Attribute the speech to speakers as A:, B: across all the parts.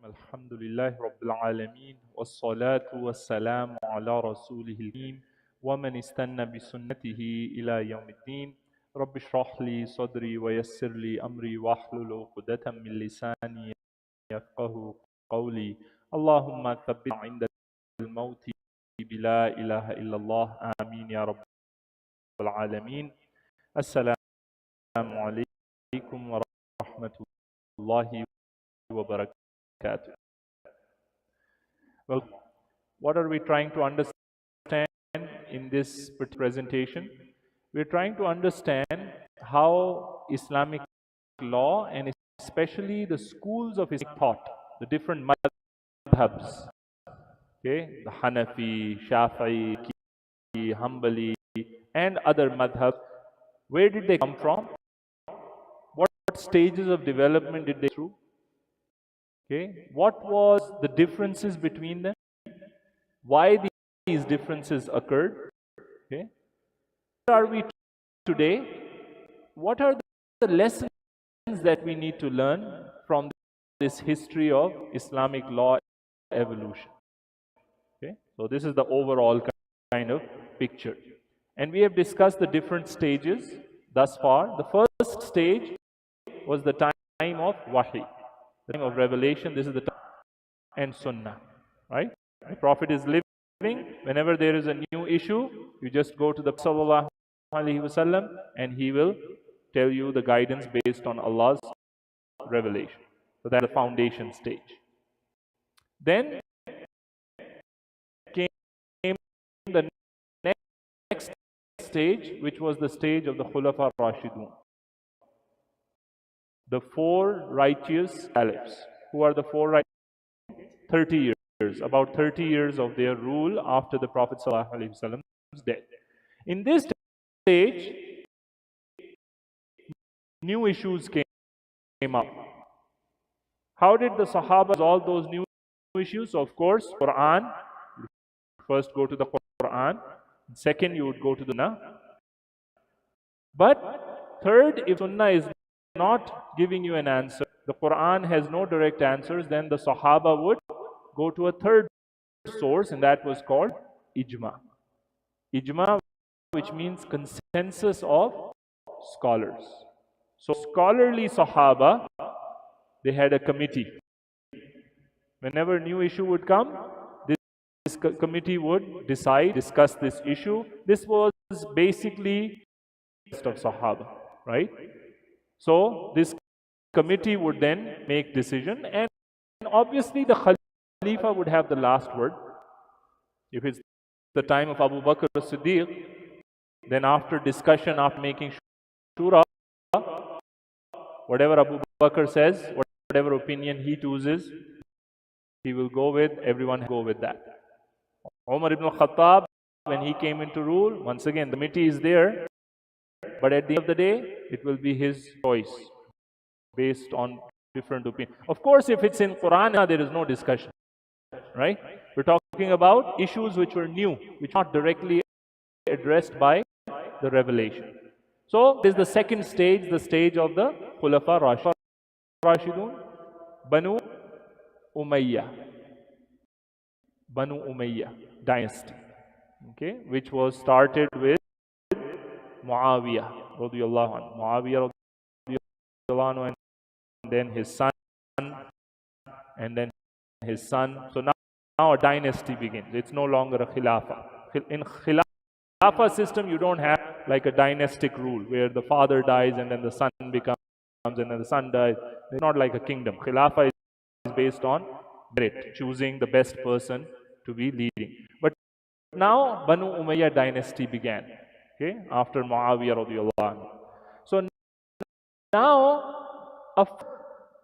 A: الحمد لله رب العالمين والصلاة والسلام على رسوله الكريم ومن استنى بسنته إلى يوم الدين. رب اشرح لي صدري ويسر لي أمري واحلل عقدة من لساني يفقه قولي. اللهم ثبت عند الموت بلا إله إلا الله آمين يا رب العالمين. السلام عليكم ورحمة الله وبركاته. Well, what are we trying to understand in this presentation? We're trying to understand how Islamic law and especially the schools of Islamic thought, the different madhabs, okay, the Hanafi, Shafi'i, Hanbali, and other madhabs, where did they come from? What stages of development did they go through? Okay, what was the differences between them? Why these differences occurred? Okay, where are we today? What are the lessons that we need to learn from this history of Islamic law evolution? Okay, so this is the overall kind of picture. And we have discussed the different stages thus far. The first stage was the time of Wahi, the time of revelation. This is the time and Sunnah, right? The Prophet is living. Whenever there is a new issue, you just go to the Sallallahu Alaihi Wasallam and he will tell you the guidance based on Allah's revelation. So that's the foundation stage. Then came the next stage, which was the stage of the Khulafa Rashidun, the four righteous caliphs. Who are the four righteous? 30 years, about 30 years of their rule after the Prophet ﷺ's death. In this stage, new issues came up. How did the Sahaba resolve those new issues? So of course, Quran. First go to the Quran. Second, you would go to the Sunnah. But third, if Sunnah is not giving you an answer, the Quran has no direct answers, then the Sahaba would go to a third source, and that was called Ijma. Ijma, which means consensus of scholars. So scholarly Sahaba, they had a committee. Whenever a new issue would come, this committee would discuss this issue. This was basically of Sahaba, right? So this committee would then make decision, and obviously the Khalifa would have the last word. If it's the time of Abu Bakr as-Siddiq, then after discussion, after making shura, whatever Abu Bakr says, whatever opinion he chooses, he will go with, everyone go with that. Umar ibn al-Khattab, when he came into rule, once again the committee is there, but at the end of the day, it will be his choice based on different opinions. Of course, if it's in Quran, there is no discussion, right? We're talking about issues which were new, which are not directly addressed by the revelation. So there's the second stage, the stage of the Khulafa Rashidun, Banu Umayyah dynasty, okay, which was started with Muawiyah radiyallahu anhu. Muawiyah radiyallahu anhu, and then his son, and then his son. So now a dynasty begins. It's no longer a khilafah. In khilafah system, you don't have like a dynastic rule where the father dies and then the son becomes, and then the son dies. It's not like a kingdom. Khilafah is based on merit, choosing the best person to be leading. But now Banu Umayyah dynasty began, okay, after Muawiyah radiyallahu anhu. So now a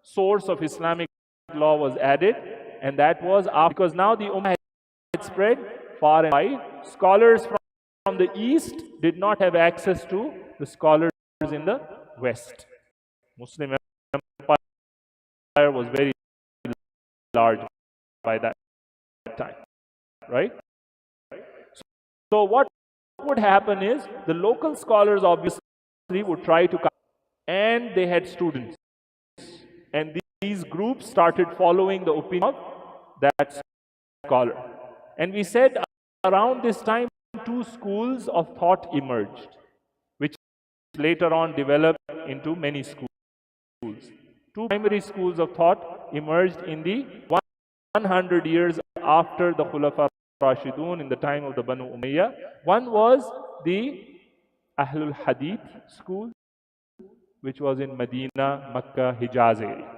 A: source of Islamic law was added, and that was after, because now the Ummah had spread far and wide. Scholars from the east did not have access to the scholars in the west. Muslim empire was very large by that time, right? So what would happen is the local scholars obviously would try to come, and they had students, and these groups started following the opinion of that scholar. And we said around this time, two schools of thought emerged, which later on developed into many schools. Two primary schools of thought emerged in the 100 years after the Khulafa Rashidun, in the time of the Banu Umayyah. One was the Ahlul Hadith school, which was in Medina, Makkah, Hijaz area.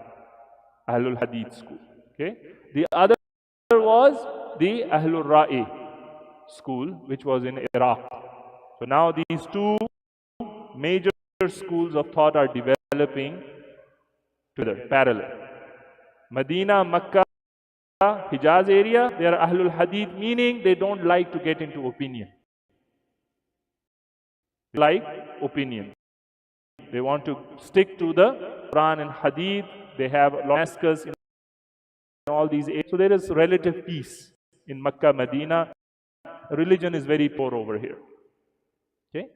A: Ahlul Hadith school. Okay. The other was the Ahlul Ra'i school, which was in Iraq. So now these two major schools of thought are developing together, parallel. Medina, Makkah, Hijaz area, they are Ahlul Hadith, meaning they don't like to get into opinion. They like opinion. They want to stick to the Quran and Hadith. They have Damascus in all these areas. So there is relative peace in Makkah, Medina. Religion is very poor over here. Okay.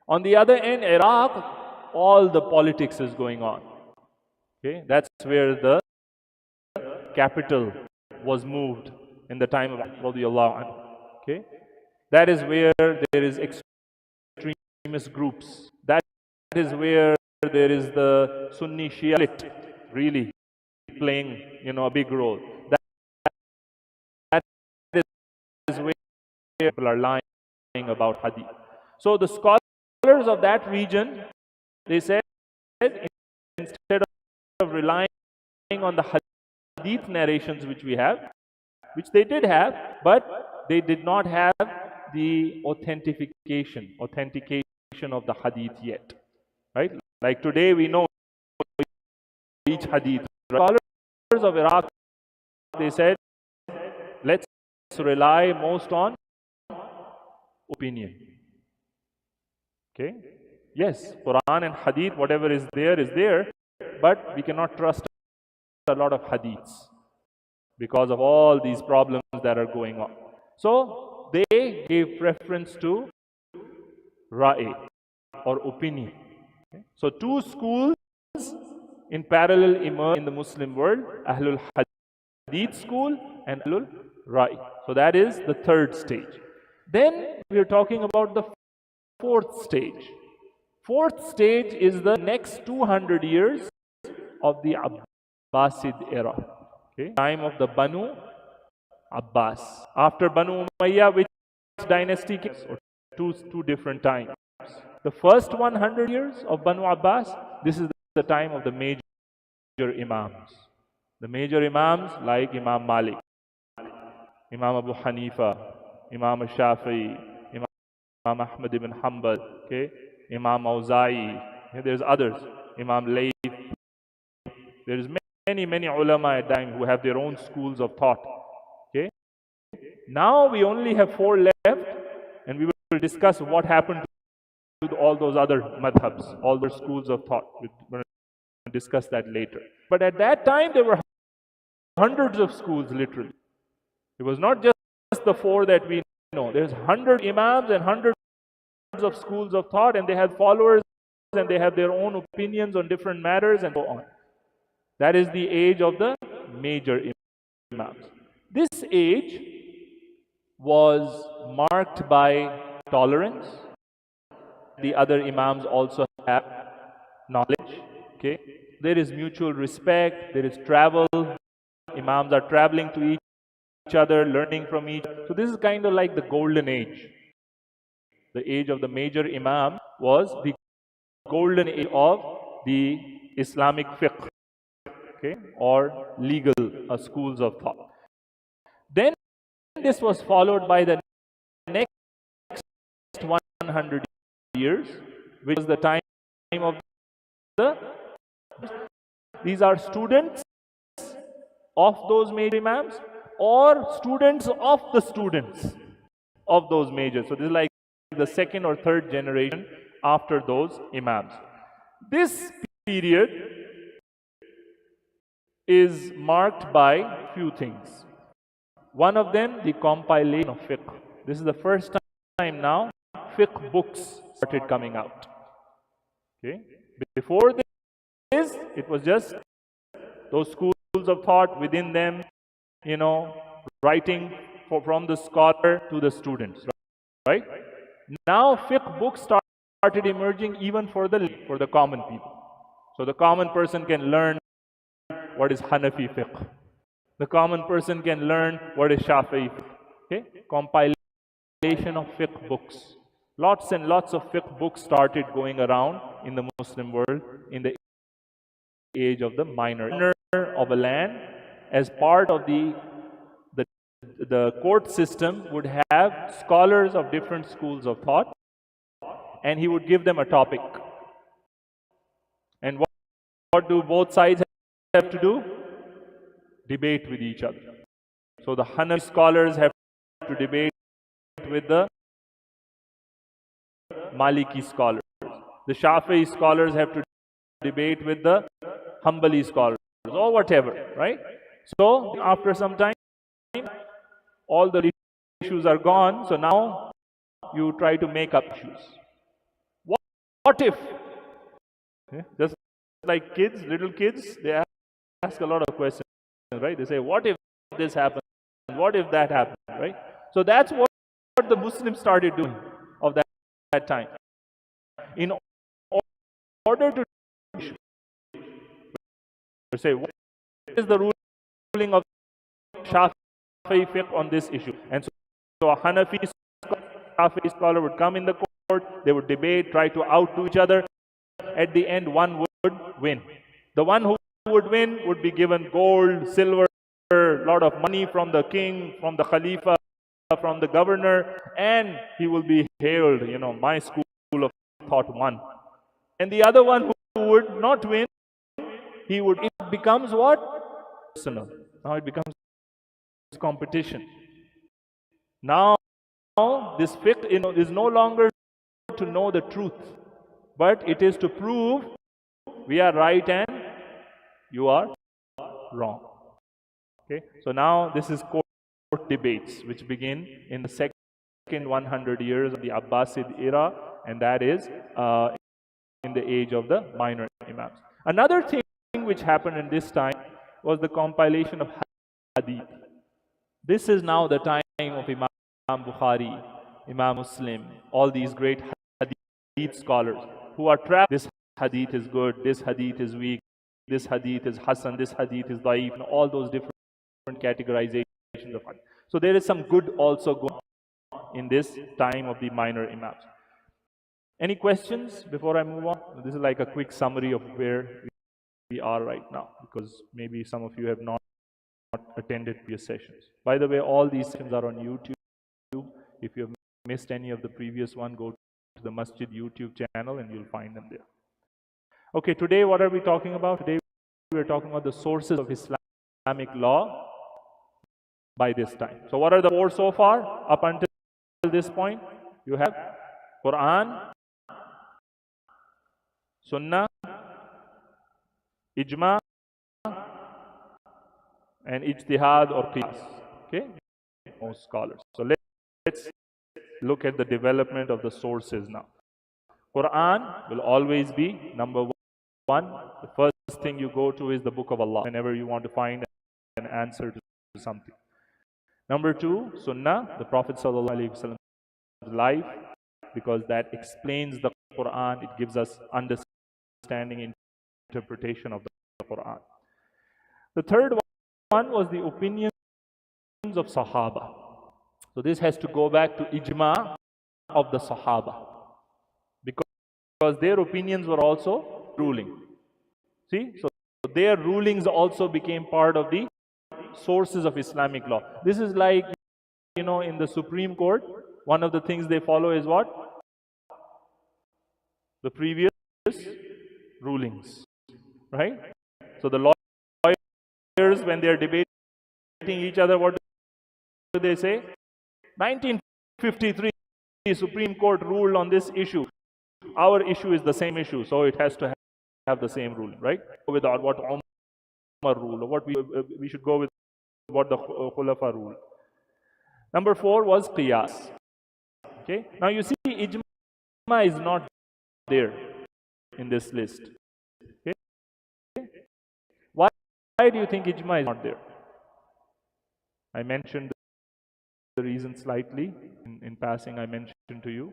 A: On the other end, Iraq, all the politics is going on. Okay, that's where the capital was moved in the time of radiallahu anhu. Okay, that is where there is extremist groups. That is where there is the Sunni Shia split really playing, a big role. That is where people are lying about hadith. So the scholars of that region, they said, instead of relying on the hadith narrations which we have, which they did have, but they did not have the authentication of the hadith yet. Right? Like today we know each hadith. Scholars of Iraq, they said, let's rely most on opinion. Okay? Yes, Quran and hadith, whatever is there, but we cannot trust a lot of hadiths because of all these problems that are going on. So they gave preference to Ra'i, or opinion. Okay? So two schools in parallel emerge in the Muslim world, Ahlul Hadith school and Ahlul Ra'i. So that is the third stage. Then we are talking about the fourth stage. Fourth stage is the next 200 years of the Abbasid era. Okay? Time of the Banu Abbas. After Banu Umayyah, which dynasty came? Two different times. The first 100 years of Banu Abbas, this is the time of the major Imams. The major Imams like Imam Malik, Imam Abu Hanifa, Imam Shafi'i, Imam Ahmad ibn Hanbal, okay? Imam Auza'i, there's others, Imam Layth. There's many ulama at that time who have their own schools of thought. Okay? Now we only have 4 left, and we will discuss what happened to all those other madhabs, all those schools of thought. We're going to discuss that later. But at that time, there were hundreds of schools, literally. It was not just the 4 that we know. There's 100 Imams and hundreds of schools of thought, and they had followers, and they have their own opinions on different matters, and so on. That is the age of the major Imams. This age was marked by tolerance. The other Imams also have knowledge. Okay? There is mutual respect, there is travel. Imams are traveling to each other, learning from each other. So this is kind of like the golden age. The age of the major Imam was the golden age of the Islamic fiqh. Okay, or legal schools of thought. Then this was followed by the next 100 years, which is the time of the. These are students of those major Imams, or students of the students of those majors. So this is like the second or third generation after those Imams. This period is marked by few things. One of them, the compilation of fiqh. This is the first time now fiqh books started coming out. Okay? Before this, it was just those schools of thought within them, writing from the scholar to the students, right? Now fiqh books started emerging even for the common people. So the common person can learn what is Hanafi fiqh. The common person can learn what is Shafi'i fiqh. Okay? Compilation of fiqh books. Lots and lots of fiqh books started going around in the Muslim world in the age of the minor. Owner of a land, as part of the court system, would have scholars of different schools of thought, and he would give them a topic. And what do both sides have to do? Debate with each other. So the Hanafi scholars have to debate with the Maliki scholars. The Shafi'i scholars have to debate with the Hanbali scholars, or whatever, right? So after some time, all the issues are gone. So now you try to make up issues. What if? Just like kids, little kids, they ask a lot of questions, right? They say, what if this happens? What if that happens, right? So that's what the Muslims started doing of that time. In order to say, what is the ruling of Shafi'i fiqh on this issue? And so a Hanafi Shafi'i scholar would come in the court, they would debate, try to outdo each other. At the end, one would win. The one who would win would be given gold, silver, a lot of money from the king, from the Khalifa, from the governor, and he will be hailed, my school of thought won. And the other one who would not win, it becomes what? Personal. Now it becomes competition. Now this fiqh is no longer to know the truth, but it is to prove we are right and you are wrong. Okay, so now this is court debates which begin in the second 100 years of the Abbasid era, and that is in the age of the minor Imams. Another thing which happened in this time was the compilation of hadith. This is now the time of Imam Bukhari, Imam Muslim, all these great hadith scholars who are trapped. This hadith is good, this hadith is weak, this hadith is hasan, this hadith is da'if, and all those different categorizations of hadith. So there is some good also going on in this time of the minor Imams. Any questions before I move on? This is like a quick summary of where we are right now, because maybe some of you have not attended previous sessions. By the way, all these sessions are on YouTube. If you have missed any of the previous one, go to the Masjid YouTube channel and you'll find them there. Okay, today what are we talking about? Today we are talking about the sources of Islamic law by this time. So what are the four so far up until this point? You have Quran, Sunnah, Ijma, and Ijtihad or Qiyas. Okay, most scholars. So let's look at the development of the sources now. Quran will always be number one. The first thing you go to is the Book of Allah whenever you want to find an answer to something. Number two, Sunnah, the Prophet ﷺ's life, because that explains the Quran. It gives us understanding and interpretation of the Quran. The third one was the opinions of Sahaba. So this has to go back to Ijma of the Sahaba, because their opinions were also ruling. See, so their rulings also became part of the sources of Islamic law. This is like, in the Supreme Court, one of the things they follow is what? The previous rulings, right? So the lawyers, when they are debating each other, what do they say? 1953, the Supreme Court ruled on this issue. Our issue is the same issue, so it has to have the same ruling, right? Without what Umar ruled, or what we should go with what the Khulafa ruled. Number four was Qiyas. Okay, now you see, Ijma is not there in this list. Okay, why do you think ijma is not there? I mentioned the reason slightly in passing. I mentioned to you.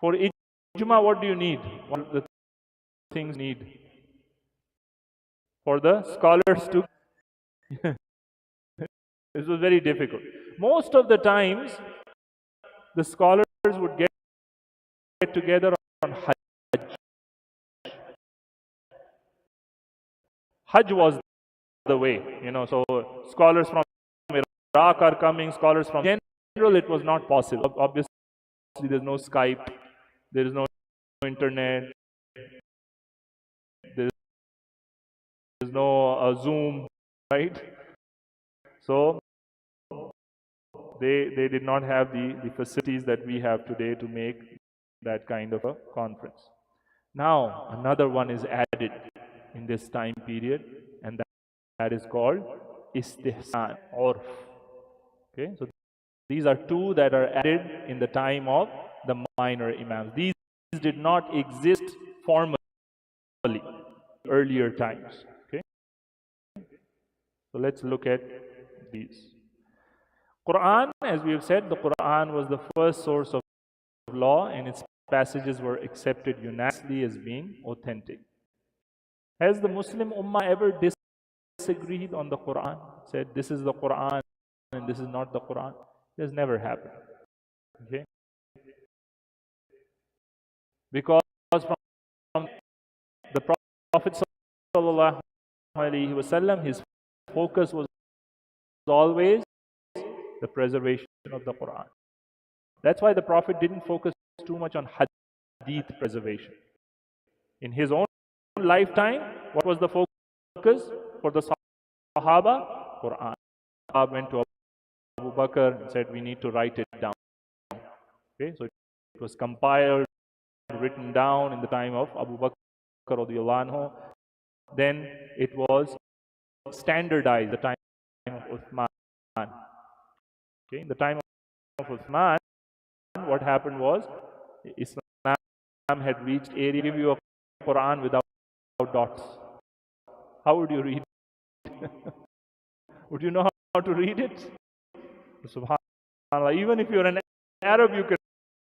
A: For ijma, what do you need? What are the things need? For the scholars to this was very difficult. Most of the times, the scholars would get together on Hajj. Hajj was the way, so scholars from Iraq are coming, scholars from general, it was not possible. Obviously, there's no Skype, there is no internet, there is no Zoom, right? So they did not have the facilities that we have today to make that kind of a conference. Now, another one is added in this time period, and that is called istihsan or. Okay, so these are two that are added in the time of the minor imams. These did not exist formally earlier times. Okay, so let's look at these. Quran, as we have said, the Quran was the first source of law, and its passages were accepted unanimously as being authentic. Has the Muslim Ummah ever disagreed on the Quran? Said this is the Quran and this is not the Quran? It has never happened. Okay? Because from the Prophet sallallahu alaihi wasallam, his focus was always the preservation of the Quran. That's why the Prophet didn't focus too much on hadith preservation. In his own lifetime, what was the focus for the Sahaba? Quran. Went to Abu Bakr and said, we need to write it down. Okay, so it was compiled, written down in the time of Abu Bakr radiallahu anhu. Then it was standardized the time of Uthman. Okay, in the time of Uthman, what happened was Islam had reached area. Give you a Quran without dots. How would you read it? Would you know how to read it? Subhanallah. Even if you're an Arab, you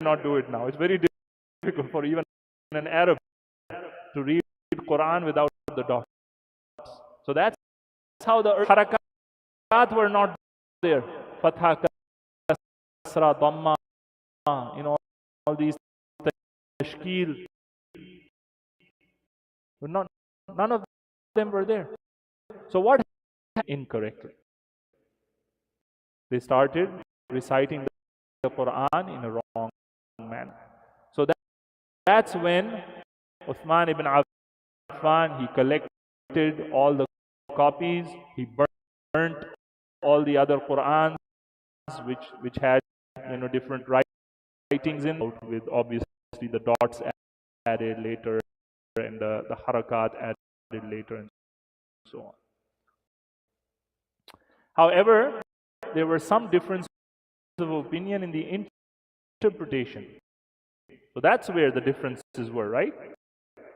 A: cannot do it now. It's very difficult for even an Arab to read Quran without the dots. So that's how the harakat were not there. Fatha, kasra, dhamma, all these tashkil. None of them were there. So what happened incorrectly? They started reciting the Quran in a wrong manner. So that's when Uthman ibn Affan, he collected all the copies, he burnt all the other Qurans which had different writings in, with obviously the dots added later and the harakat added later and so on. However, there were some differences of opinion in the interpretation. So that's where the differences were, right?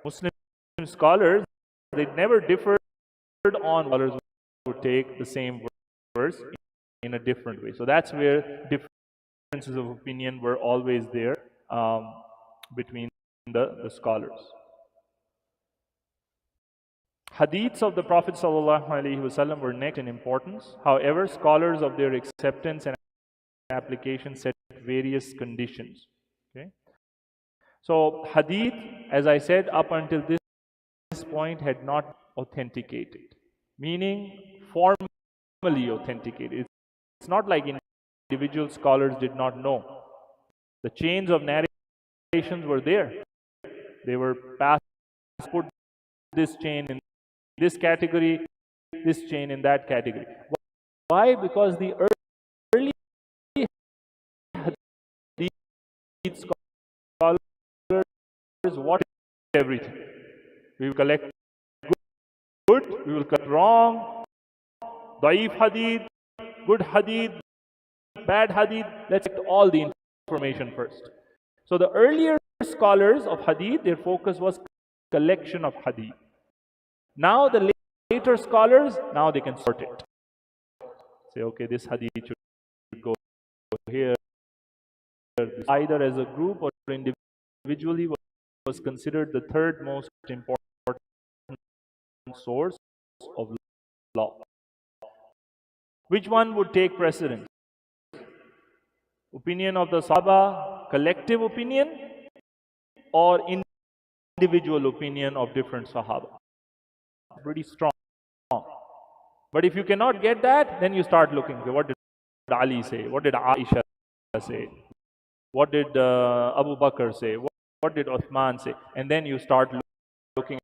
A: Muslim scholars, they never differed on scholars would take the same verse in a different way. So that's where differences of opinion were always there between the scholars. Hadiths of the Prophet ﷺ were next in importance. However, scholars of their acceptance and application set various conditions. Okay? So hadith, as I said, up until this point had not authenticated, meaning formally authenticated. It's not like individual scholars did not know. The chains of narrations were there. They were passed, put this chain in this category, this chain in that category. Why? Because the early hadith scholars watch everything. We will collect good, we will collect wrong, da'if hadith, good hadith, bad hadith. Let's get all the information first. So the earlier scholars of hadith, their focus was collection of hadith. Now the later scholars, now they can sort it. Say, okay, this hadith should go here. Either as a group or individually was considered the third most important source of law. Which one would take precedence? Opinion of the Sahaba, collective opinion, or individual opinion of different Sahaba? Pretty strong. But if you cannot get that, then you start looking. What did Ali say? What did Aisha say? What did Abu Bakr say? What did Uthman say? And then you start looking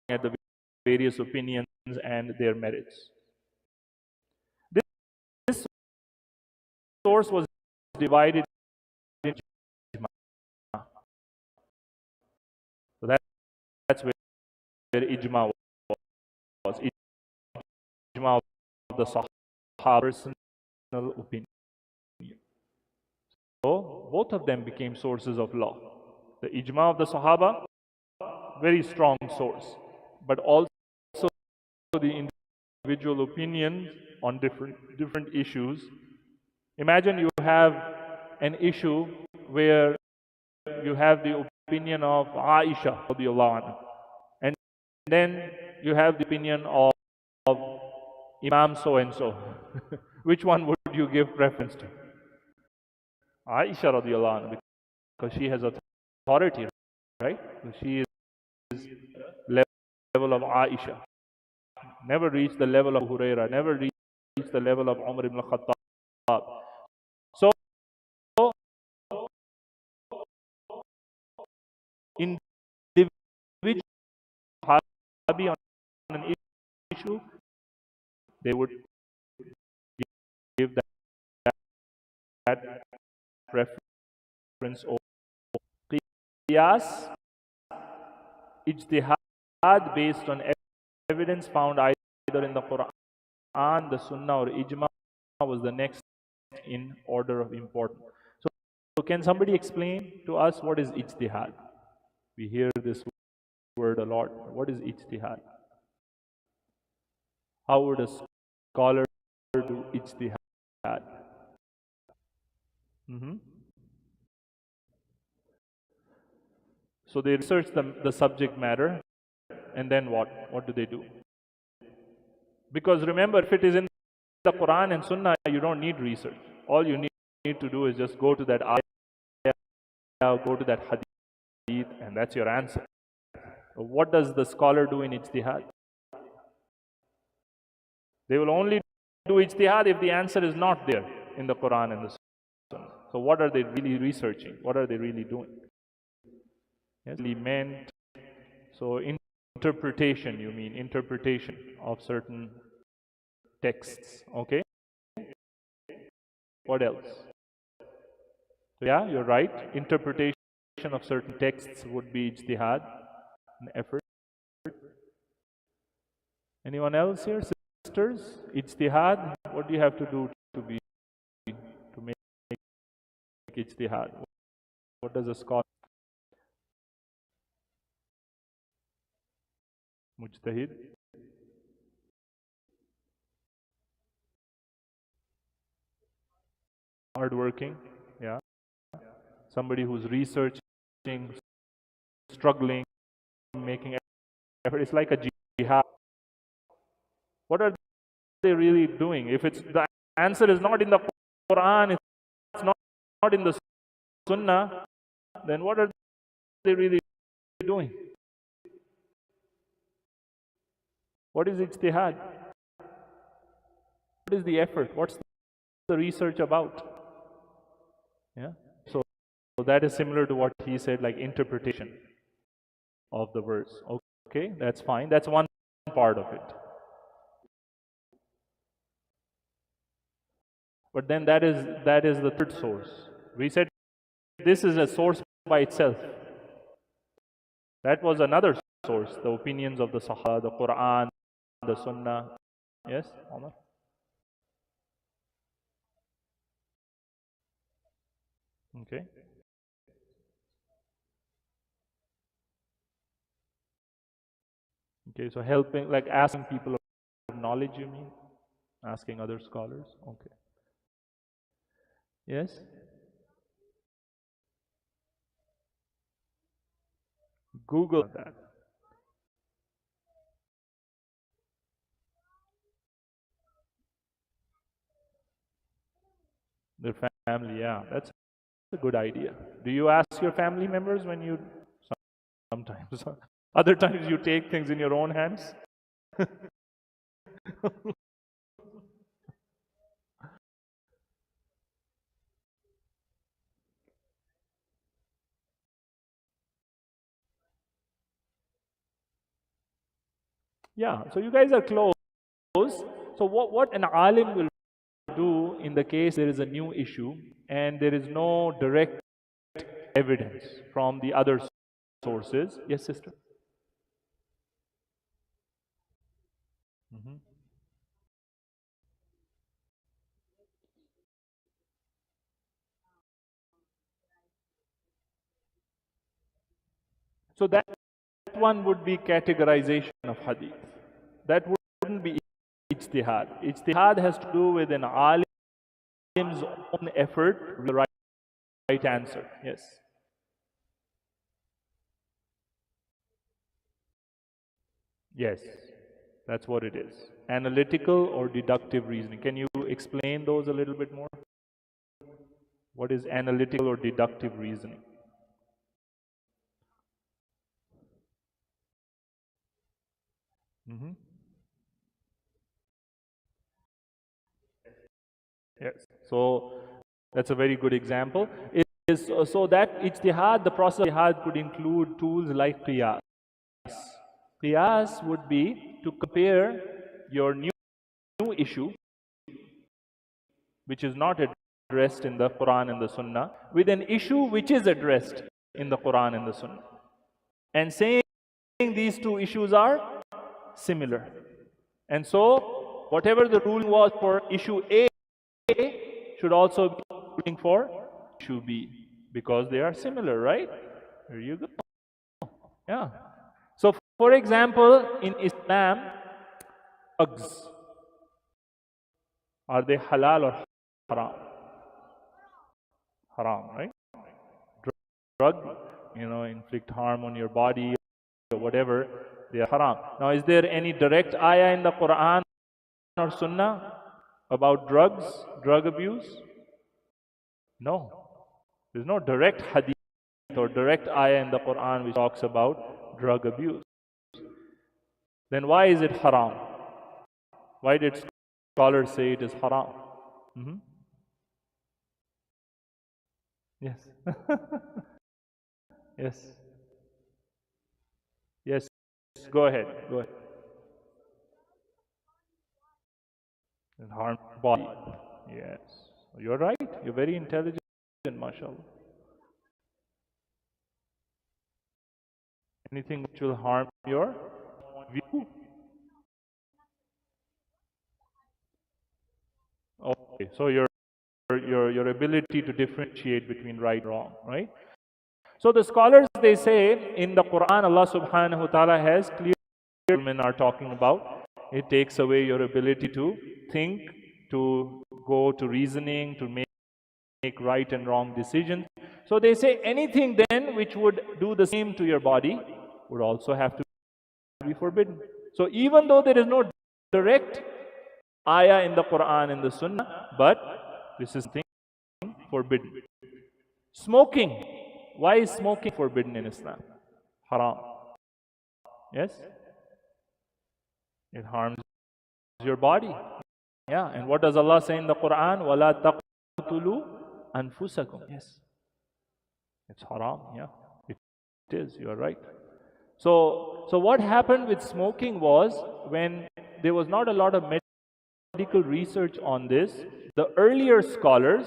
A: at the various opinions and their merits. This source was divided into ijma. So that's where ijma was. Ijma of the Sahaba, personal opinion. So both of them became sources of law. The ijma of the Sahaba, very strong source, but also the individual opinions on different issues. Imagine you have an issue where you have the opinion of Aisha radiallahu anha, and then you have the opinion of Imam so and so. Which one would you give preference to? Aisha radiallahu anha, because she has authority, right? She is level of Aisha. Never reached the level of Huraira, never reached the level of Umar ibn Khattab. So, individual Sahabi on an issue, they would give that preference over Qiyas, ijtihad based on evidence found either in the Quran, the Sunnah, or Ijma was the next in order of importance. So can somebody explain to us what is ijtihad? We hear this word a lot. What is ijtihad? How would a scholar do ijtihad? So they research the subject matter, and then what? What do they do? Because remember, if it is in the Quran and Sunnah, you don't need research. All you need to do is just go to that ayah, go to that hadith, and that's your answer. What does the scholar do in ijtihad? They will only do ijtihad if the answer is not there in the Quran and the Sunnah. So what are they really researching? What are they really doing? Yes, meant. So interpretation, you mean interpretation of certain texts. Okay. What else? So yeah, you're right. Interpretation of certain texts would be ijtihad, an effort. Anyone else here? Sisters? Ijtihad? What do you have to do to make ijtihad? What does a scholar? Mujtahid? Hardworking, yeah. Somebody who's researching, struggling, making effort. It's like a jihad. What are they really doing? If it's the answer is not in the Quran, it's not in the Sunnah, then what are they really doing? What is ijtihad? What is the effort? What's the research about? Yeah. So that is similar to what he said, like interpretation of the verse. Okay, that's fine. That's one part of it. But then that is the third source. We said this is a source by itself. That was another source, the opinions of the Sahaba, the Quran, the Sunnah. Yes, Omar? Okay. Okay, so helping, like asking people knowledge, you mean? Asking other scholars? Okay. Yes? Google that. Their family, yeah. That's a good idea. Do you ask your family members when you... Sometimes. Other times you take things in your own hands? Yeah, so you guys are close. So what an alim will do in the case there is a new issue and there is no direct evidence from the other sources? Yes, sister? Mhm. So that one would be categorization of hadith. That wouldn't be ijtihad. Ijtihad has to do with an alim's own effort to the right answer. Yes. Yes, that's what it is. Analytical or deductive reasoning. Can you explain those a little bit more? What is analytical or deductive reasoning? Hmm. Yes. So that's a very good example. It is so that ijtihad, the process of ijtihad could include tools like qiyas. Qiyas would be to compare your new issue, which is not addressed in the Quran and the Sunnah, with an issue which is addressed in the Quran and the Sunnah. And saying these two issues are similar. And so, whatever the ruling was for issue A should also be ruling for issue B, because they are similar, right? There you go. Yeah. So, for example, in Islam, drugs, are they halal or haram? Haram, right? Drug, inflict harm on your body or whatever, they are haram. Now, is there any direct ayah in the Quran or Sunnah about drugs, drug abuse? No. There's no direct hadith or direct ayah in the Quran which talks about drug abuse. Then why is it haram? Why did scholars say it is haram? Hmm. Yes. Yes. Yes. Go ahead. Go ahead. And harm body. Yes. You're right. You're very intelligent, mashallah. Anything which will harm your view. Okay. So your ability to differentiate between right and wrong, right? So the scholars, they say in the Quran, Allah subhanahu wa ta'ala has clear men are talking about. It takes away your ability to think, to go to reasoning, to make right and wrong decisions. So they say anything then which would do the same to your body would also have to be forbidden. So even though there is no direct ayah in the Quran and the Sunnah, but this is thing forbidden. Smoking. Why is smoking forbidden in Islam? Haram. Yes? It harms your body. Yeah, and what does Allah say in the Quran? وَلَا تَقْتُلُوا أَنفُسَكُمْ. Yes. It's haram, yeah. It is, you are right. So what happened with smoking was, when there was not a lot of medical research on this, the earlier scholars,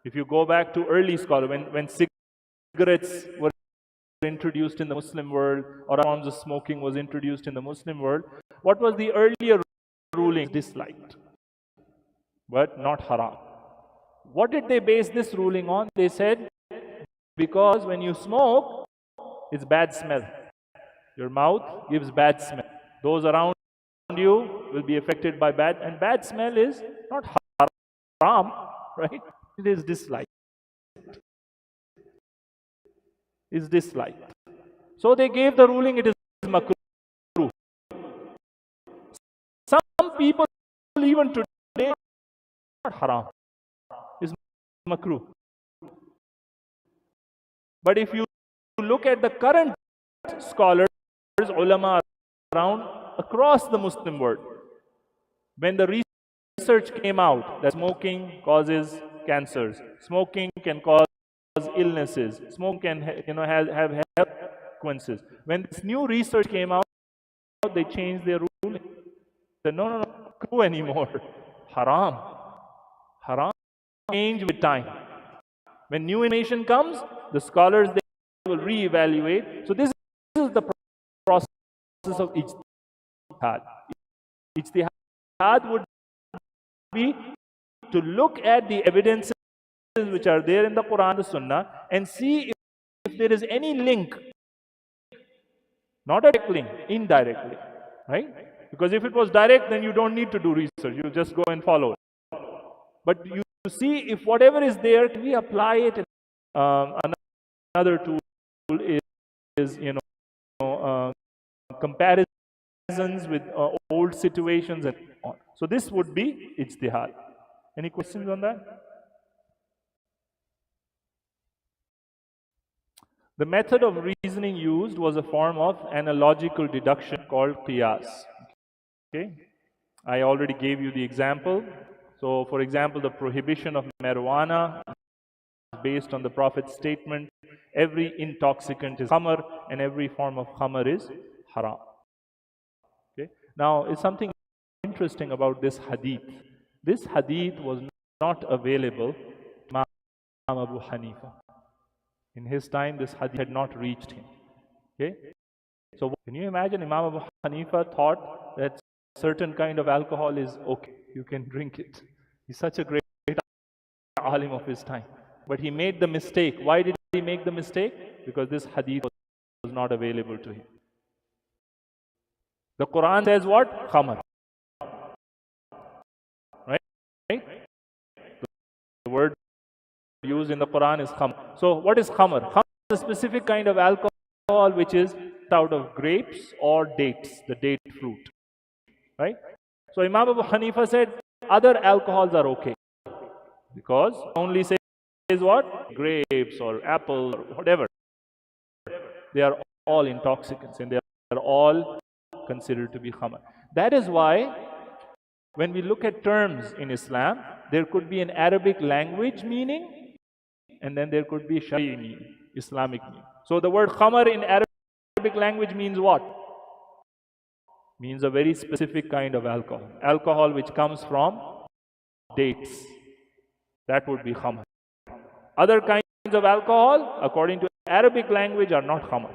A: if you go back to early scholars, when cigarettes were introduced in the Muslim world, or forms of smoking was introduced in the Muslim world, what was the earlier ruling? Disliked, but not haram. What did they base this ruling on? They said, because when you smoke, it's bad smell. Your mouth gives bad smell. Those around you will be affected by bad, and bad smell is not haram, right? It is disliked. Is disliked. So they gave the ruling it is makruh. Some people even today not haram, is makruh. But if you look at the current scholars, ulama around across the Muslim world, when the research came out that smoking causes cancers, smoking can cause illnesses, smoking can have health consequences. When this new research came out, they changed their ruling. They said, no, true anymore. Haram. Haram change with time. When new information comes, the scholars they will re-evaluate. So this is the process of ijtihad. Ijtihad would be to look at the evidences which are there in the Quran and the Sunnah and see if there is any link, not a direct link, indirectly, right? Because if it was direct, then you don't need to do research, you just go and follow it. But you see if whatever is there, can we apply it? Another tool is comparisons with old situations and on. So this would be ijtihad. Any questions on that? The method of reasoning used was a form of analogical deduction called qiyas. Okay, I already gave you the example. So, for example, the prohibition of marijuana is based on the Prophet's statement, every intoxicant is khamr and every form of khamr is haram. Okay. Now, is something interesting about this hadith. This hadith was not available to Imam Abu Hanifa. In his time, this hadith had not reached him. Okay? So, can you imagine Imam Abu Hanifa thought that certain kind of alcohol is okay, you can drink it. He's such a great alim of his time. But he made the mistake. Why did he make the mistake? Because this hadith was not available to him. The Quran says what? Khamr. Right? The word used in the Quran is khamr. So what is khamr? Khamr is a specific kind of alcohol which is out of grapes or dates, the date fruit. Right? So Imam Abu Hanifa said other alcohols are okay. Because only says what? Grapes or apple or whatever. They are all intoxicants and they are all considered to be khamr. That is why when we look at terms in Islam, there could be an Arabic language meaning and then there could be Shari'i meaning, Islamic meaning. So the word khamr in Arabic language means what? Means a very specific kind of alcohol. Alcohol which comes from dates. That would be khamr. Other kinds of alcohol, according to Arabic language, are not khamr.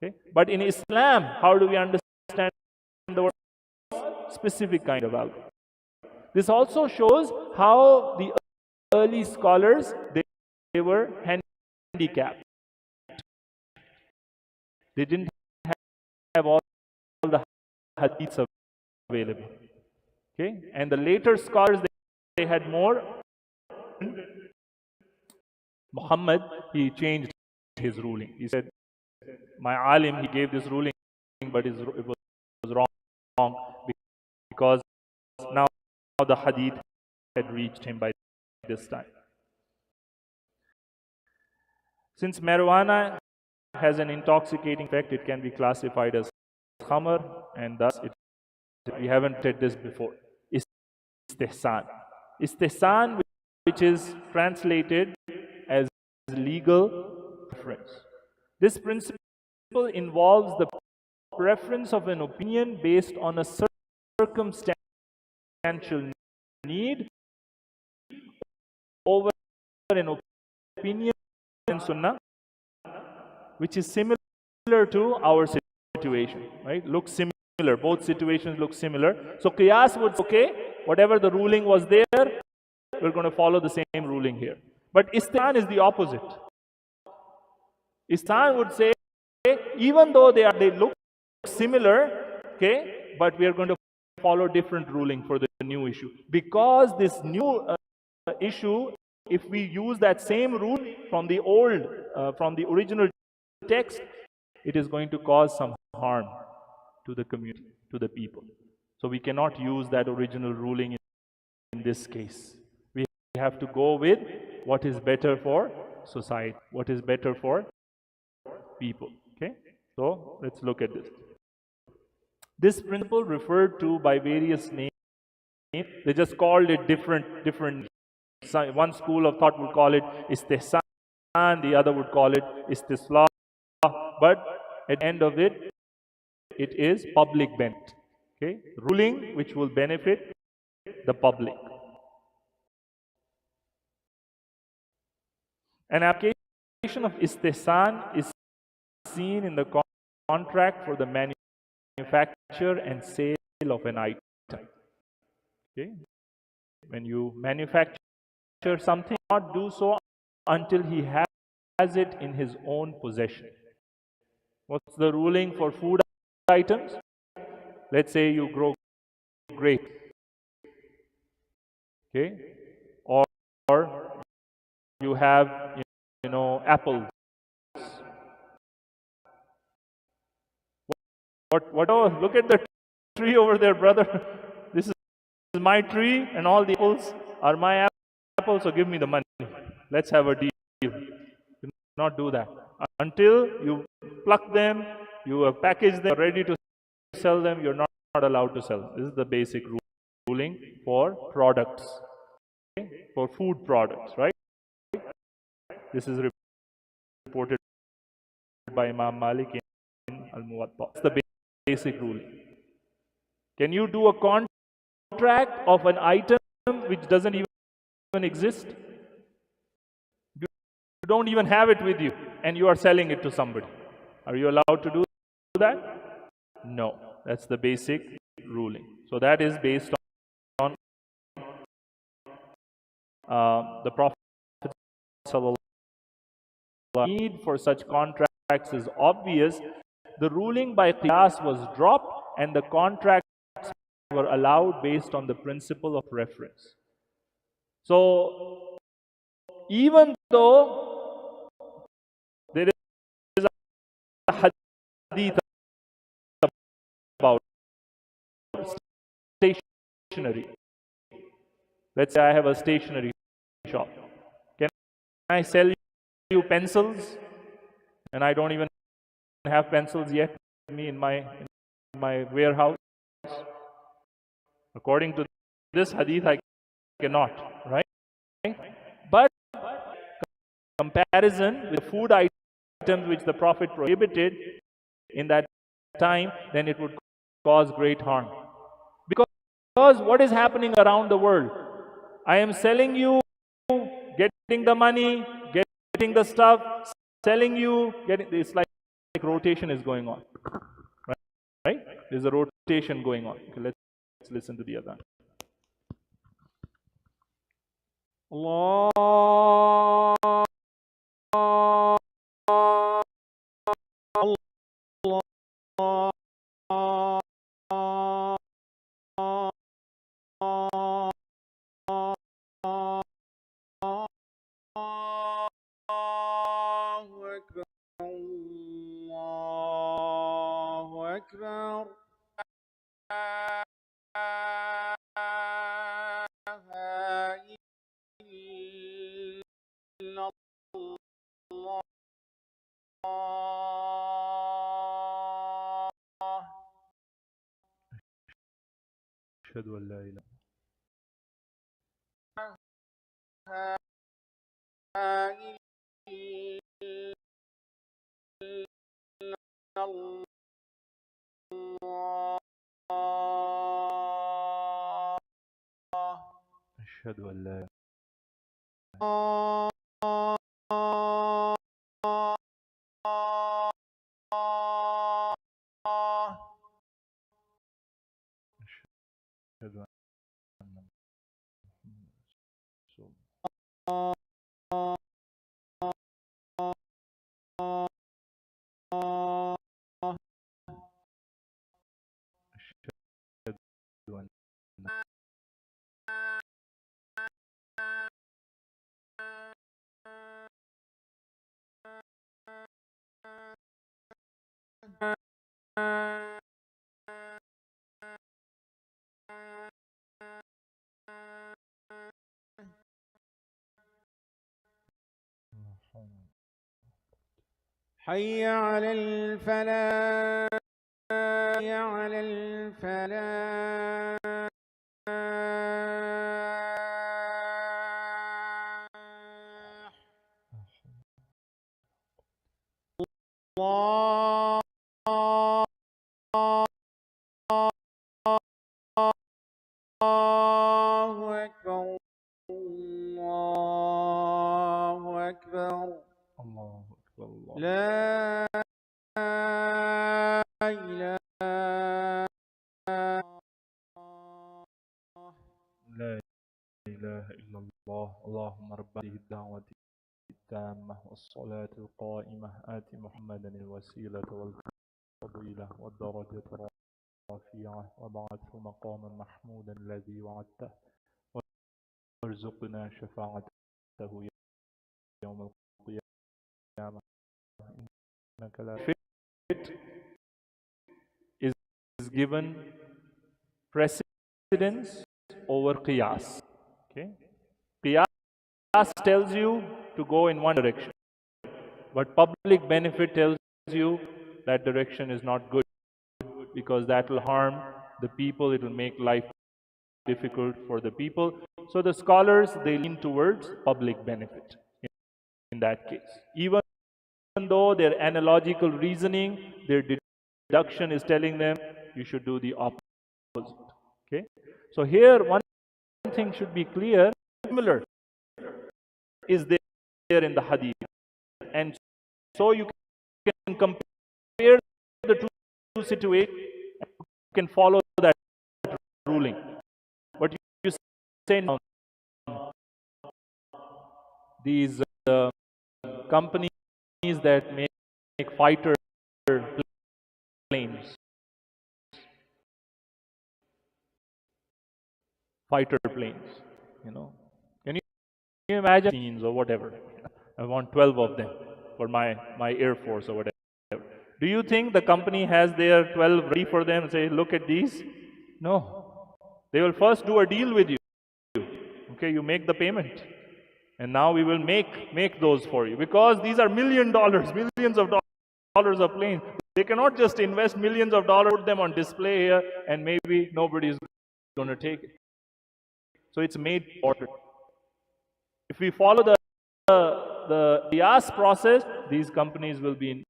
A: Okay? But in Islam, how do we understand the word specific kind of alcohol? This also shows how the early scholars, they were handicapped. They didn't have all the hadiths available. Okay? And the later scholars, they had more. Muhammad, he changed his ruling. He said, my alim, he gave this ruling, but it was wrong because now the hadith had reached him by this time. Since marijuana has an intoxicating effect, it can be classified as khamr, and thus we haven't said this before. Istihsan. Istihsan, which is translated as legal preference. This principle involves the preference of an opinion based on a circumstantial need over an opinion in Sunnah which is similar to our situation, right? Looks similar, both situations look similar. So qiyas would say, okay, whatever the ruling was there, we're going to follow the same ruling here. But istihsan is the opposite. Istihsan would say, even though they look similar, okay, but we are going to follow different ruling for the new issue. Because this new issue, if we use that same rule from the from the original text, it is going to cause some harm to the community, to the people. So we cannot use that original ruling in this case. We have to go with what is better for society, what is better for people. Okay? So let's look at this. This principle referred to by various names, they just called it different. One school of thought would call it istihsan, the other would call it istislah, but at the end of it, it is public benefit. Okay? Ruling which will benefit the public. An application of istihsan is seen in the contract for the manufacture and sale of an item. Okay? When you manufacture something, not do so until he has it in his own possession. What's the ruling for food items? Let's say you grow grapes, okay, or you have apples. What? Oh, look at the tree over there, brother. This is my tree, and all the apples are my apples. So give me the money. Let's have a deal. Do not do that until you pluck them, you have packaged them, ready to sell them. You're not allowed to sell. This is the basic ruling for products, okay? For food products, right? This is reported by Imam Malik in Al-Muwatta. That's the basic ruling. Can you do a contract of an item which doesn't even exist? You don't even have it with you, and you are selling it to somebody. Are you allowed to do that? No. That's the basic ruling. So that is based on the Prophet ﷺ. Need for such contracts is obvious. The ruling by qiyas was dropped, and the contracts were allowed based on the principle of reference. So even though there is a hadith about stationery, let's say I have a stationery shop. Can I sell you pencils? And I don't even have pencils yet with me in my warehouse. According to this hadith, I cannot, right? But comparison with food items which the Prophet prohibited in that time, then it would cause great harm. Because what is happening around the world? I am selling you, getting the money, getting the stuff, selling you, it's like rotation is going on. Right? There's a rotation going on. Okay, let's listen to the adhan. Allah, Allah, Akbar. أشهد أن لا إله إلا الله. أشهد أن لا إله أشهد أن محمد رسول الله. أن
B: حي على الفلاح، حي على الفلاح. الله أكبر، الله أكبر،
A: الله أكبر الله
B: لا إله
A: لا إله إلا الله. اللهم رب هذه الدعوة التامة والصلاة القائمة آت محمدا الوسيلة والفضيلة والدرجة الرفيعة وابعثه مقاما محمودا الذي وعدته وارزقنا شفاعته يوم القيامة إنك لا fit is given precedence over qiyas. Okay, qiyas tells you to go in one direction, but public benefit tells you that direction is not good because that will harm the people, it will make life difficult for the people. So the scholars, they lean towards public benefit in that case. Even though their analogical reasoning, their deduction is telling them you should do the opposite. Okay? So here one thing should be clear, similar is there in the hadith. And so you can compare the two situations and you can follow that ruling. But you say now, these companies that make fighter planes, you know, can you imagine scenes or whatever? I want 12 of them for my Air Force or whatever. Do you think the company has their 12 ready for them and say, look at these? No. They will first do a deal with you. Okay, you make the payment. And now we will make those for you. Because these are $1 million, millions of dollars of planes. They cannot just invest millions of dollars, put them on display here, and maybe nobody is going to take it. So it's made order. If we follow the IAS process, these companies will be,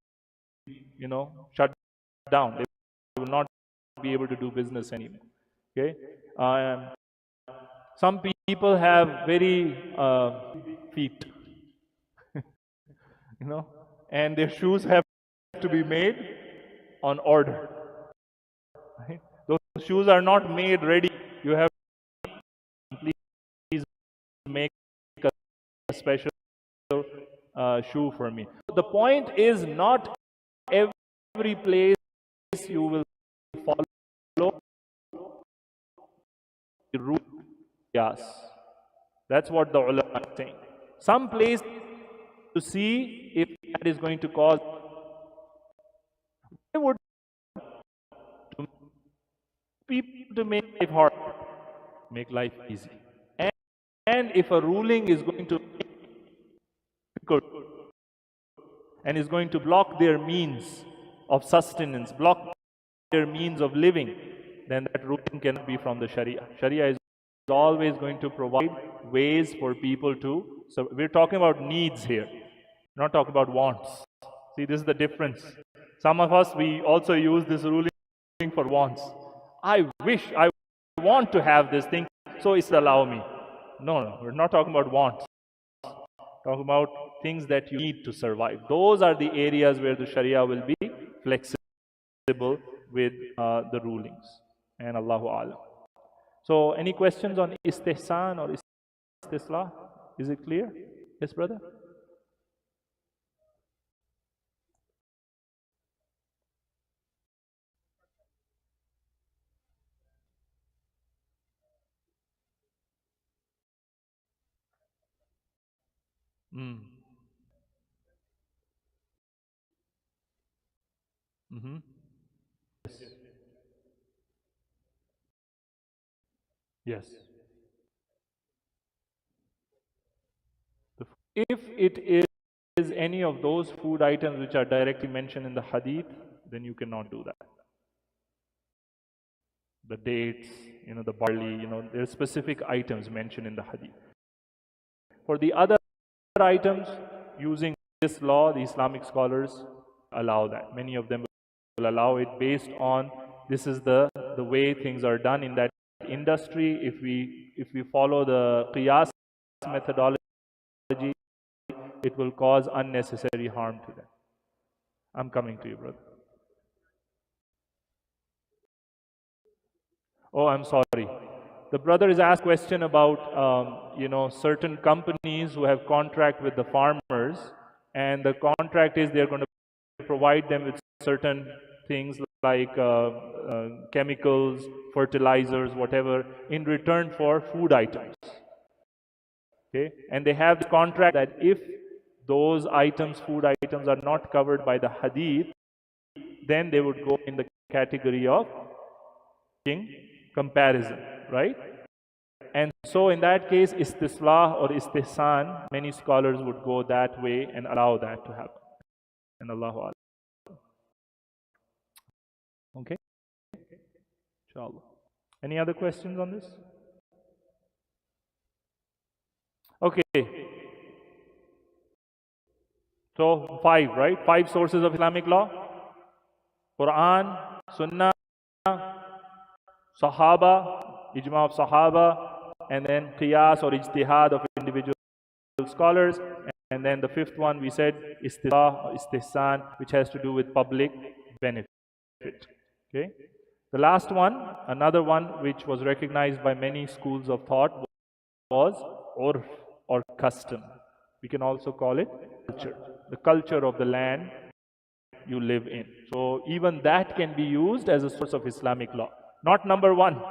A: shut down. They will not be able to do business anymore. Okay. Some people have very feet, and their shoes have to be made on order. Right? Those shoes are not made ready. You have to please make a special shoe for me. The point is not every place you will follow the rule. Yes, that's what the ulama is saying. Some place to see if that is going to cause, they would people to make life hard, make life easy. And if a ruling is going to be difficult and is going to block their means of sustenance, block their means of living, then that ruling cannot be from the Sharia. Sharia is always going to provide ways for people to. So we're talking about needs here, not talking about wants. See, this is the difference. Some of us, we also use this ruling for wants. I want to have this thing, so it's allow me. No, we're not talking about wants. Talk about things that you need to survive. Those are the areas where the Sharia will be flexible with the rulings. And Allahu Alam. So, any questions on istihsan or istislah? Is it clear? Yes, brother? Mm. Mm-hmm. Yes. Yes. If it is any of those food items which are directly mentioned in the hadith, then you cannot do that. The dates, the barley, there are specific items mentioned in the hadith. For the other items, using this law, the Islamic scholars allow that. Many of them will allow it based on this is the way things are done in that industry. If we follow the qiyas methodology, it will cause unnecessary harm to them. I'm coming to you, brother. Oh, I'm sorry. The brother is asked a question about certain companies who have contract with the farmers, and the contract is they're going to provide them with certain things like chemicals, fertilizers, whatever, in return for food items. Okay, and they have the contract that if those items, food items, are not covered by the hadith, then they would go in the category of comparison, right? And so in that case, istislah or istihsan, many scholars would go that way and allow that to happen. And Allahu Akbar. Okay? Inshallah. Any other questions on this? Okay. So 5, right? 5 sources of Islamic law. Quran, Sunnah, Sahaba, Ijma of Sahaba, and then Qiyas or Ijtihad of individual scholars. And then the 5th one we said Istihsan or Istihsan, which has to do with public benefit. Okay? The last one, another one which was recognized by many schools of thought, was urf or custom. We can also call it culture, the culture of the land you live in. So even that can be used as a source of Islamic law. Not number one.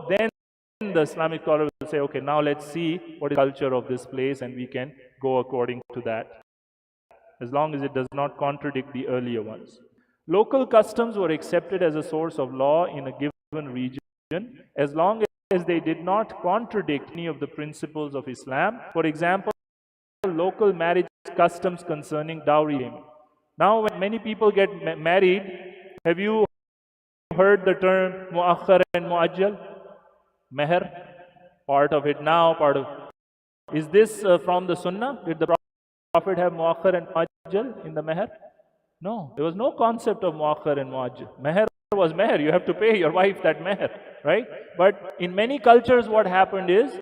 A: Then the Islamic scholar will say, okay, now let's see what is the culture of this place, and we can go according to that, as long as it does not contradict the earlier ones. Local customs were accepted as a source of law in a given region, as long as they did not contradict any of the principles of Islam. For example, local marriage customs concerning dowry payment. Now, when many people get married, have you heard the term mu'akhar and mu'ajjal? Meher, part of it now, part of... Is this from the Sunnah? Did the Prophet have mu'akhar and mu'ajjal in the meher? No, there was no concept of mu'akhar and mu'ajjal. Meher was meher, you have to pay your wife that meher, right? But in many cultures what happened is,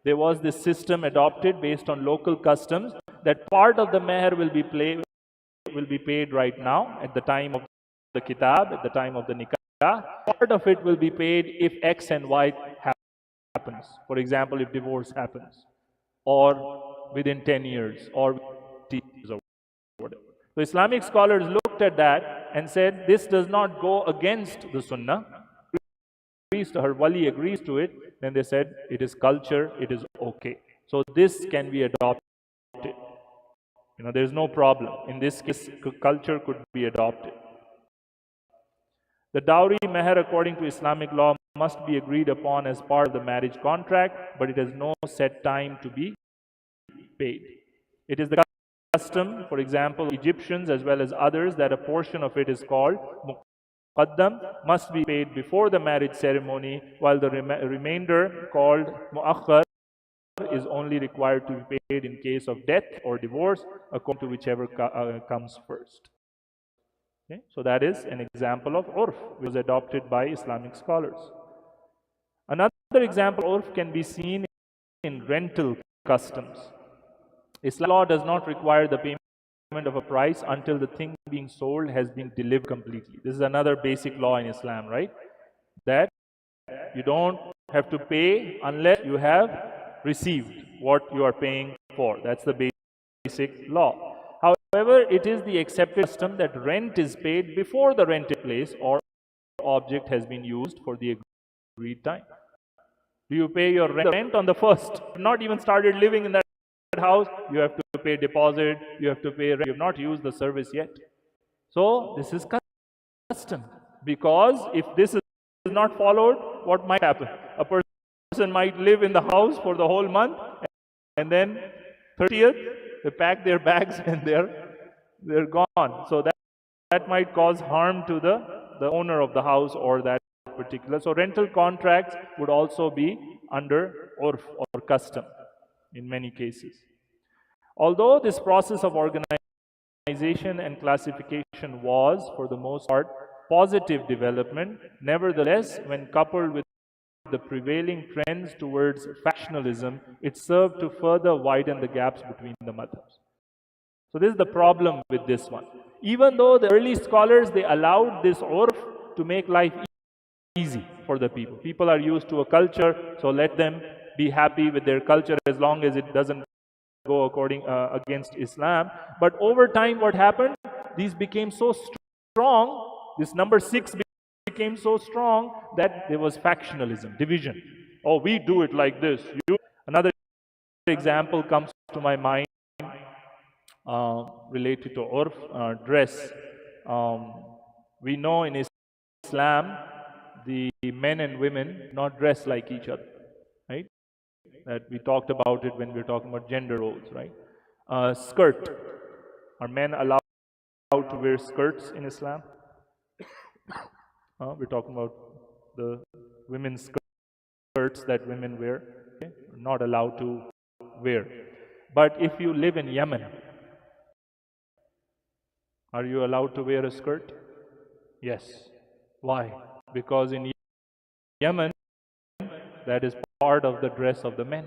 A: there was this system adopted based on local customs that part of the meher will be paid right now at the time of the kitab, at the time of the nikah. Part of it will be paid if X and Y happens. For example, if divorce happens, or within 10 years, or 10 years, or whatever. So Islamic scholars looked at that and said, this does not go against the Sunnah. Her wali agrees to it, then they said it is culture, it is okay. So this can be adopted. There is no problem. In this case, culture could be adopted. The dowry meher, according to Islamic law, must be agreed upon as part of the marriage contract, but it has no set time to be paid. It is the custom, for example, Egyptians as well as others, that a portion of it is called muqaddam, must be paid before the marriage ceremony, while the remainder, called mu'akhar, is only required to be paid in case of death or divorce, according to whichever comes first. Okay? So that is an example of urf, which was adopted by Islamic scholars. Another example of urf can be seen in rental customs. Islam law does not require the payment of a price until the thing being sold has been delivered completely. This is another basic law in Islam, right? That you don't have to pay unless you have received what you are paying for. That's the basic law. However, it is the accepted custom that rent is paid before the rented place or object has been used for the agreed time. Do you pay your rent on the first? Not even started living in that house, you have to pay deposit, you have to pay rent. You have not used the service yet. So this is custom. Because if this is not followed, what might happen? A person might live in the house for the whole month, and then 30th, they pack their bags and they're gone. So that might cause harm to the owner of the house or that particular. So rental contracts would also be under urf or custom in many cases. Although this process of organization and classification was, for the most part, positive development, nevertheless, when coupled with the prevailing trends towards factionalism, it served to further widen the gaps between the madhabs. So this is the problem with this one. Even though the early scholars, they allowed this urf to make life easy for the people. People are used to a culture, so let them be happy with their culture as long as it doesn't go against Islam. But over time, what happened? These became so strong. This number 6 became so strong that there was factionalism, division. Oh, we do it like this. Another example comes to my mind related to urf, dress. We know in Islam, the men and women not dress like each other, right? That we talked about it when we were talking about gender roles, right? Skirt. Are men allowed to wear skirts in Islam? We're talking about the women's skirts that women wear. Okay? Not allowed to wear. But if you live in Yemen, are you allowed to wear a skirt? Yes. Why? Because in Yemen, that is part of the dress of the men.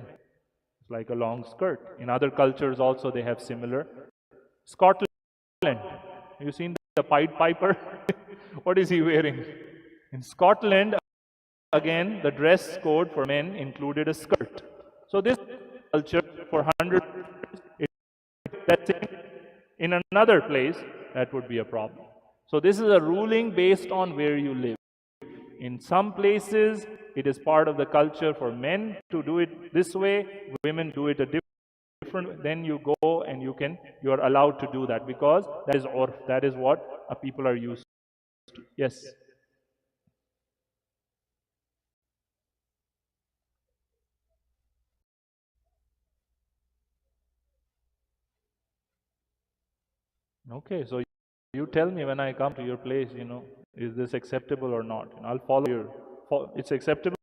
A: It's like a long skirt. In other cultures also they have similar. Scotland, you seen the Pied Piper? What is he wearing? In Scotland, again, the dress code for men included a skirt. So this culture for 100 years, that's it. In another place, that would be a problem. So this is a ruling based on where you live. In some places, it is part of the culture for men to do it this way, women do it a different. Then you go and you are allowed to do that because that is urf, that is what people are used to. Yes. Okay, so you tell me when I come to your place, is this acceptable or not? I'll follow it's acceptable?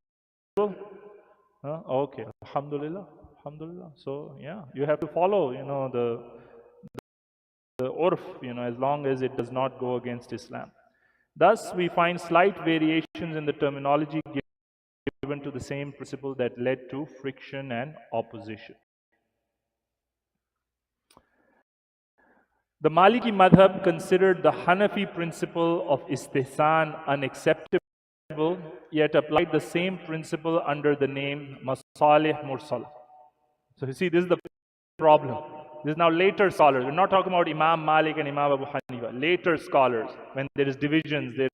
A: Okay, alhamdulillah, alhamdulillah. So yeah, you have to follow, the urf, as long as it does not go against Islam. Thus, we find slight variations in the terminology given to the same principle that led to friction and opposition. The Maliki madhab considered the Hanafi principle of istihsan unacceptable, yet applied the same principle under the name masalih mursala. So you see, this is the problem. This is now later scholars. We're not talking about Imam Malik and Imam Abu Hanifa. Later scholars, when there is divisions, there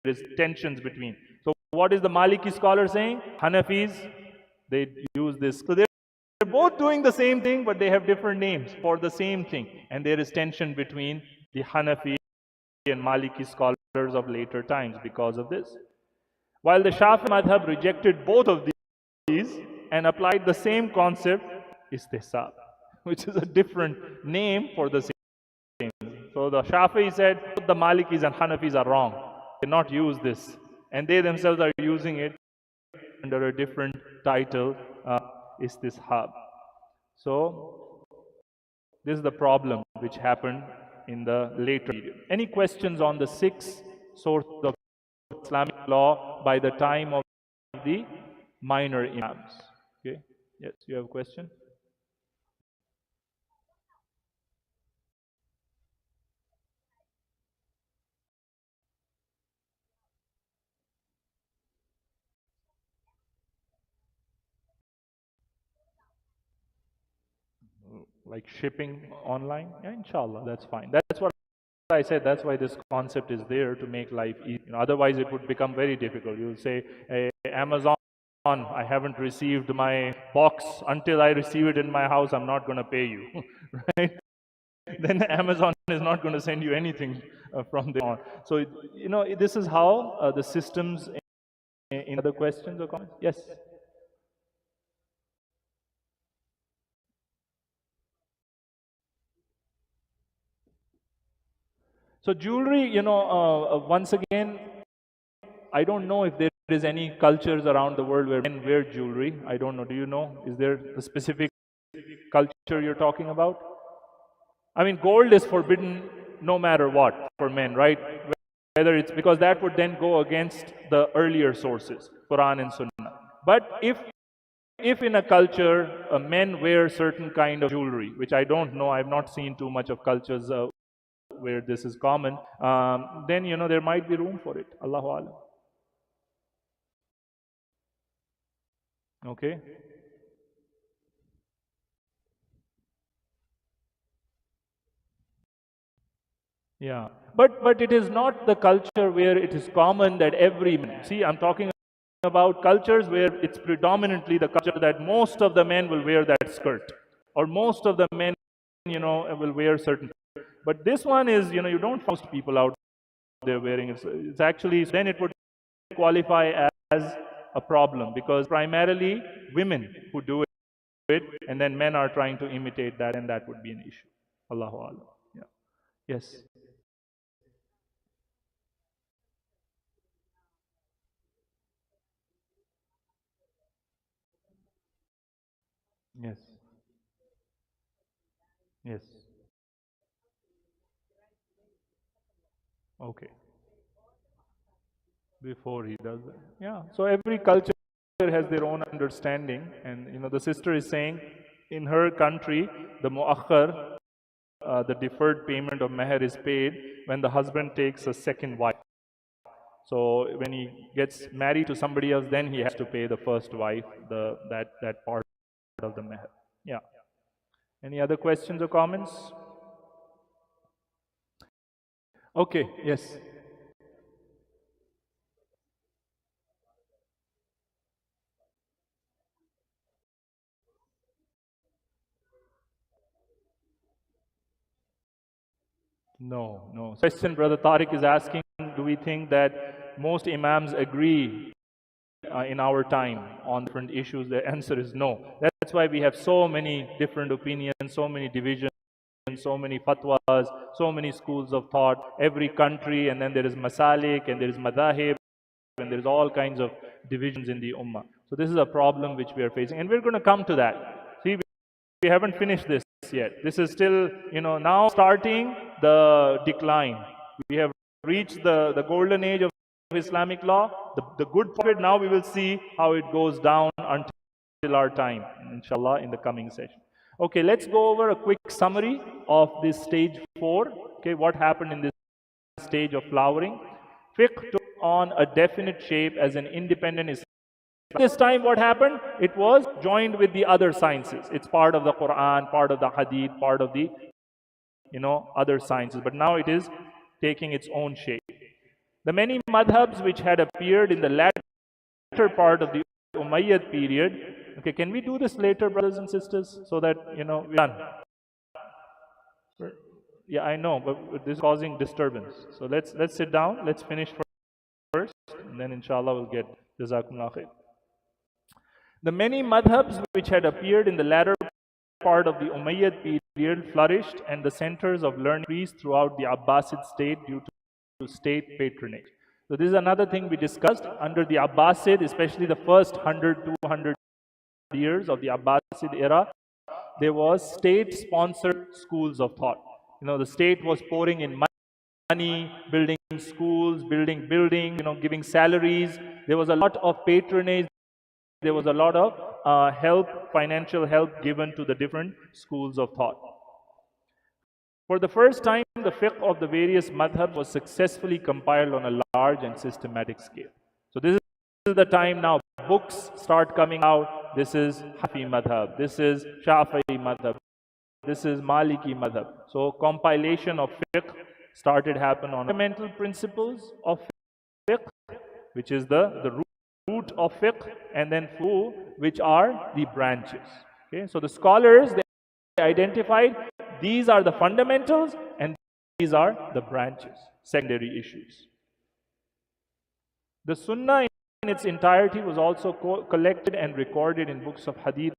A: is tensions between. So what is the Maliki scholar saying? Hanafis, they use this. So they're both doing the same thing, but they have different names for the same thing. And there is tension between the Hanafi and Maliki scholars of later times because of this. While the Shafi madhab rejected both of these and applied the same concept, istihsab, which is a different name for the same. So the Shafi said the Malikis and Hanafis are wrong. They cannot use this. And they themselves are using it under a different title, istishab. So this is the problem which happened in the later period. Any questions on the 6 sources of Islamic law by the time of the minor Imams? Okay. Yes, you have a question? Like shipping online? Yeah, inshallah, that's fine. That's what I said. That's why this concept is there, to make life easy. Otherwise, it would become very difficult. You'll say, Amazon I haven't received my box. Until I receive it in my house, I'm not going to pay you. Right? Then Amazon is not going to send you anything from there on. So, this is how the systems in other questions or comments. Yes. So jewelry, once again, I don't know if there is any cultures around the world where men wear jewelry. I don't know. Do you know? Is there a specific culture you're talking about? I mean, gold is forbidden no matter what for men, right? Whether it's because that would then go against the earlier sources, Quran and Sunnah. But if in a culture men wear certain kind of jewelry, which I don't know, I've not seen too much of cultures where this is common, then there might be room for it. Allahu Alam. Okay. Yeah, but it is not the culture where it is common that every man. See, I'm talking about cultures where it's predominantly the culture that most of the men will wear that skirt, or most of the men, will wear certain. But this one is, you don't find most people out there wearing it. It's actually, then it would qualify as a problem because primarily women who do it, and then men are trying to imitate that, and that would be an issue. Allahu Alam. Yeah. Yes. Yes. Yes. Okay. Before he does that. Yeah. So every culture has their own understanding, and the sister is saying, in her country, the mu'akhar, the deferred payment of meher is paid when the husband takes a second wife. So when he gets married to somebody else, then he has to pay the first wife that part of the meher. Yeah. Any other questions or comments? Okay. Yes. No, no. Question Brother Tariq is asking, do we think that most Imams agree in our time on different issues? The answer is no. That's why we have so many different opinions, so many divisions, so many fatwas, so many schools of thought, every country, and then there is masalik, and there is madahib, and there is all kinds of divisions in the ummah. So this is a problem which we are facing, and we're going to come to that. See, we haven't finished this yet. This is still, now starting the decline. We have reached the golden age of Islamic law, the good part. Now we will see how it goes down until our time, inshallah, in the coming session. Okay, let's go over a quick summary of this stage 4. Okay, what happened in this stage of flowering? Fiqh took on a definite shape as an independent Islam. This time what happened? It was joined with the other sciences. It's part of the Quran, part of the Hadith, part of the other sciences. But now it is taking its own shape. The many madhabs which had appeared in the latter part of the Umayyad period. Okay, can we do this later, brothers and sisters, so that we're done? Yeah, I know, but this is causing disturbance. So let's sit down. Let's finish first, and then inshallah we'll get Jazakumullah khair. The many madhabs which had appeared in the latter part of the Umayyad period flourished, and the centers of learning increased throughout the Abbasid state due to state patronage. So this is another thing we discussed. Under the Abbasid, especially the first 100, 200 years of the Abbasid era, there was state-sponsored schools of thought. The state was pouring in money, building schools, building buildings, giving salaries. There was a lot of patronage. There was a lot of help, financial help given to the different schools of thought. For the first time, the fiqh of the various madhabs was successfully compiled on a large and systematic scale. So this is the time now books start coming out. This is Hafi madhab, this is Shafi'i madhab, this is Maliki madhab. So compilation of fiqh started happen on fundamental principles of fiqh, which is the root of fiqh, and then fu, which are the branches. Okay, so the scholars, they identified these are the fundamentals and these are the branches, secondary issues. The Sunnah in its entirety was also collected and recorded in books of Hadith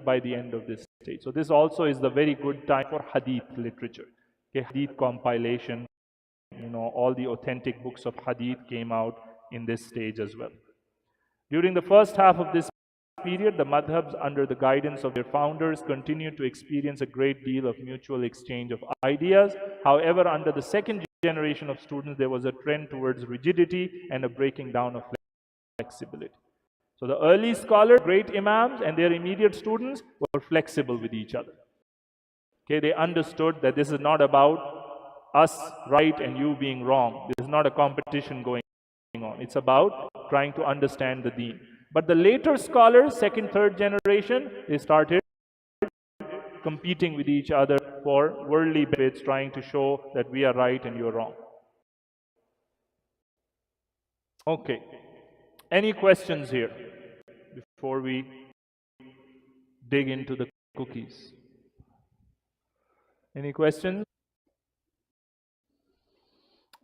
A: by the end of this stage. So this also is the very good time for Hadith literature. Okay, Hadith compilation, all the authentic books of Hadith came out in this stage as well. During the first half of this period, the madhabs, under the guidance of their founders, continued to experience a great deal of mutual exchange of ideas. However, under the second generation of students, there was a trend towards rigidity and a breaking down of flexibility. So the early scholars, great Imams, and their immediate students were flexible with each other. Okay, they understood that this is not about us right and you being wrong. This is not a competition going on. It's about trying to understand the deen. But the later scholars, second, third generation, they started competing with each other for worldly benefits, trying to show that we are right and you're wrong. Okay. Any questions here before we dig into the cookies? Any questions?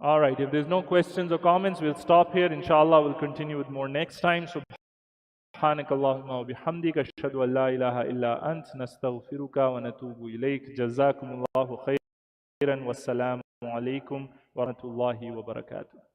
A: All right, if there's no questions or comments, we'll stop here. Inshallah, we'll continue with more next time. سبحانك اللهم وبحمدك أشهد أن لا إله إلا أنت نستغفرك ونتوب إليك جزاكم الله خيرا والسلام عليكم ورحمة الله وبركاته.